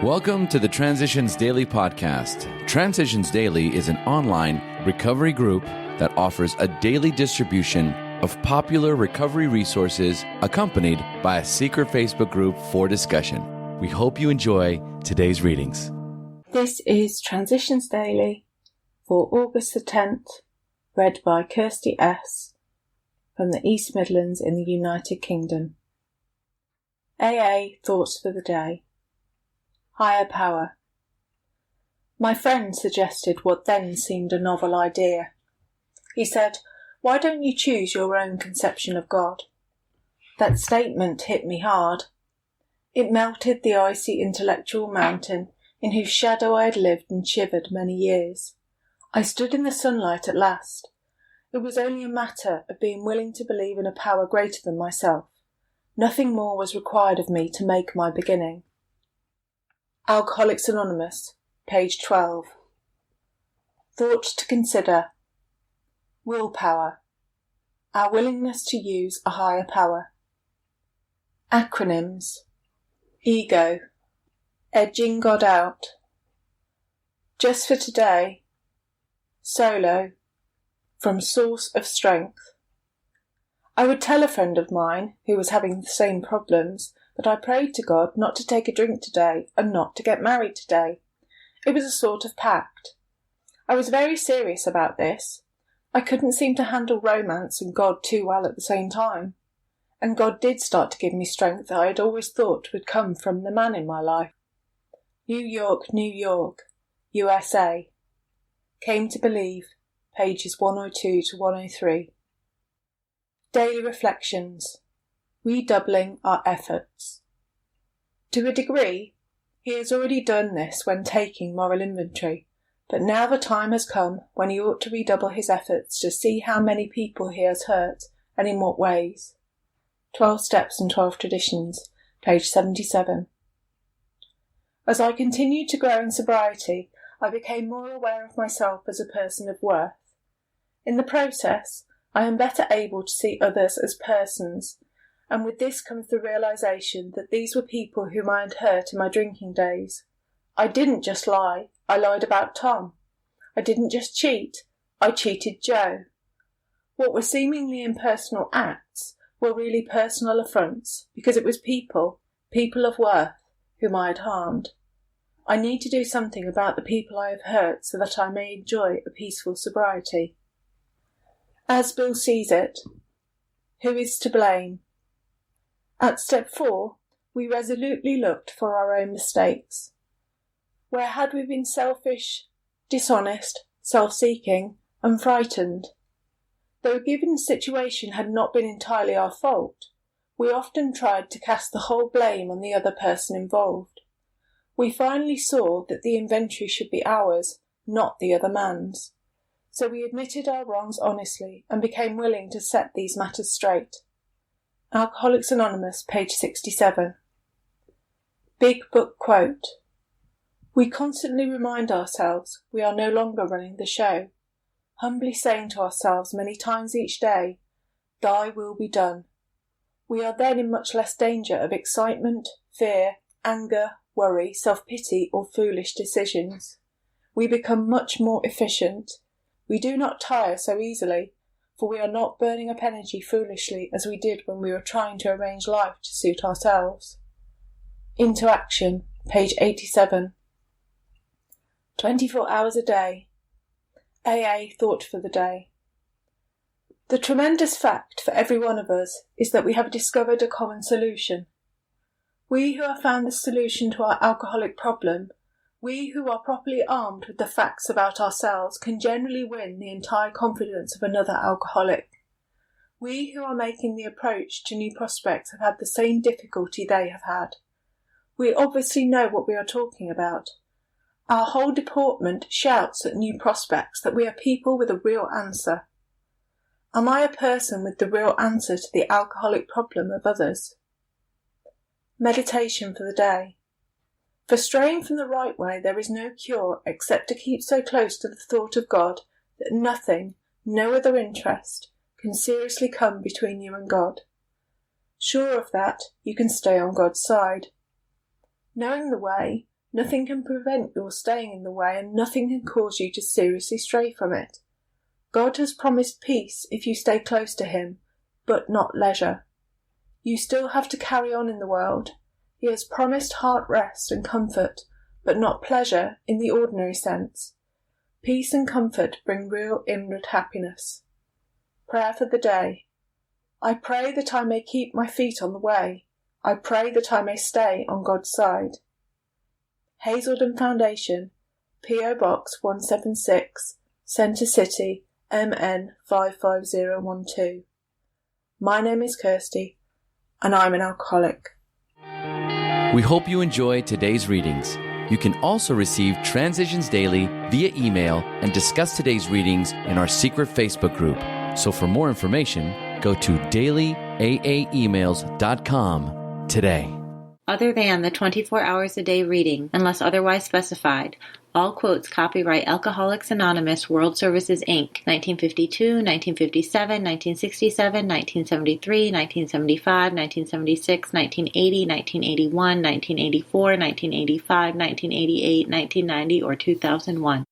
Welcome to the Transitions Daily podcast. Transitions Daily is an online recovery group that offers a daily distribution of popular recovery resources accompanied by a secret Facebook group for discussion. We hope you enjoy today's readings. This is Transitions Daily for August the 10th, read by Kirsty S. from the East Midlands in the United Kingdom. AA Thoughts for the Day. Higher Power. My friend suggested what then seemed a novel idea. He said, "Why don't you choose your own conception of God?" That statement hit me hard. It melted the icy intellectual mountain in whose shadow I had lived and shivered many years. I stood in the sunlight at last. It was only a matter of being willing to believe in a power greater than myself. Nothing more was required of me to make my beginning. Alcoholics Anonymous, page 12. Thoughts to consider. Willpower. Our willingness to use a higher power. Acronyms. Ego. Edging God out. Just for today. Solo. From source of strength. I would tell a friend of mine, who was having the same problems, that I prayed to God not to take a drink today and not to get married today. It was a sort of pact. I was very serious about this. I couldn't seem to handle romance and God too well at the same time. And God did start to give me strength that I had always thought would come from the man in my life. New York, USA. Came to Believe, pages 102 to 103. Daily Reflections. Redoubling our efforts. To a degree, he has already done this when taking moral inventory, but now the time has come when he ought to redouble his efforts to see how many people he has hurt and in what ways. 12 Steps and 12 Traditions, page 77. As I continued to grow in sobriety, I became more aware of myself as a person of worth. In the process, I am better able to see others as persons, and with this comes the realisation that these were people whom I had hurt in my drinking days. I didn't just lie, I lied about Tom. I didn't just cheat, I cheated Joe. What were seemingly impersonal acts were really personal affronts, because it was people of worth, whom I had harmed. I need to do something about the people I have hurt so that I may enjoy a peaceful sobriety. As Bill sees it, who is to blame? At step 4, we resolutely looked for our own mistakes. Where had we been selfish, dishonest, self-seeking, and frightened? Though a given situation had not been entirely our fault, we often tried to cast the whole blame on the other person involved. We finally saw that the inventory should be ours, not the other man's. So we admitted our wrongs honestly and became willing to set these matters straight. Alcoholics Anonymous, page 67. Big Book Quote. We constantly remind ourselves we are no longer running the show, humbly saying to ourselves many times each day, "Thy will be done." We are then in much less danger of excitement, fear, anger, worry, self-pity, or foolish decisions. We become much more efficient. We do not tire so easily, for we are not burning up energy foolishly as we did when we were trying to arrange life to suit ourselves. Into Action, page 87. 24 hours a day. AA Thought for the Day. The tremendous fact for every one of us is that we have discovered a common solution. We who have found the solution to our alcoholic problem, we who are properly armed with the facts about ourselves, can generally win the entire confidence of another alcoholic. We who are making the approach to new prospects have had the same difficulty they have had. We obviously know what we are talking about. Our whole deportment shouts at new prospects that we are people with a real answer. Am I a person with the real answer to the alcoholic problem of others? Meditation for the day. For straying from the right way there is no cure except to keep so close to the thought of God that nothing, no other interest, can seriously come between you and God. Sure of that, you can stay on God's side. Knowing the way, Nothing can prevent your staying in the way, and nothing can cause you to seriously stray from it. God has promised peace if you stay close to him, but not leisure. You still have to carry on in the world. He has promised heart rest and comfort, but not pleasure in the ordinary sense. Peace and comfort bring real inward happiness. Prayer for the day. I pray that I may keep my feet on the way. I pray that I may stay on God's side. Hazelden Foundation, P.O. Box 176, Centre City, MN 55012. My name is Kirsty, and I'm an alcoholic. We hope you enjoyed today's readings. You can also receive Transitions Daily via email and discuss today's readings in our secret Facebook group. So for more information, go to dailyaaemails.com today. Other than the 24 hours a day reading, unless otherwise specified, all quotes copyright Alcoholics Anonymous World Services, Inc., 1952, 1957, 1967, 1973, 1975, 1976, 1980, 1981, 1984, 1985, 1988, 1990, or 2001.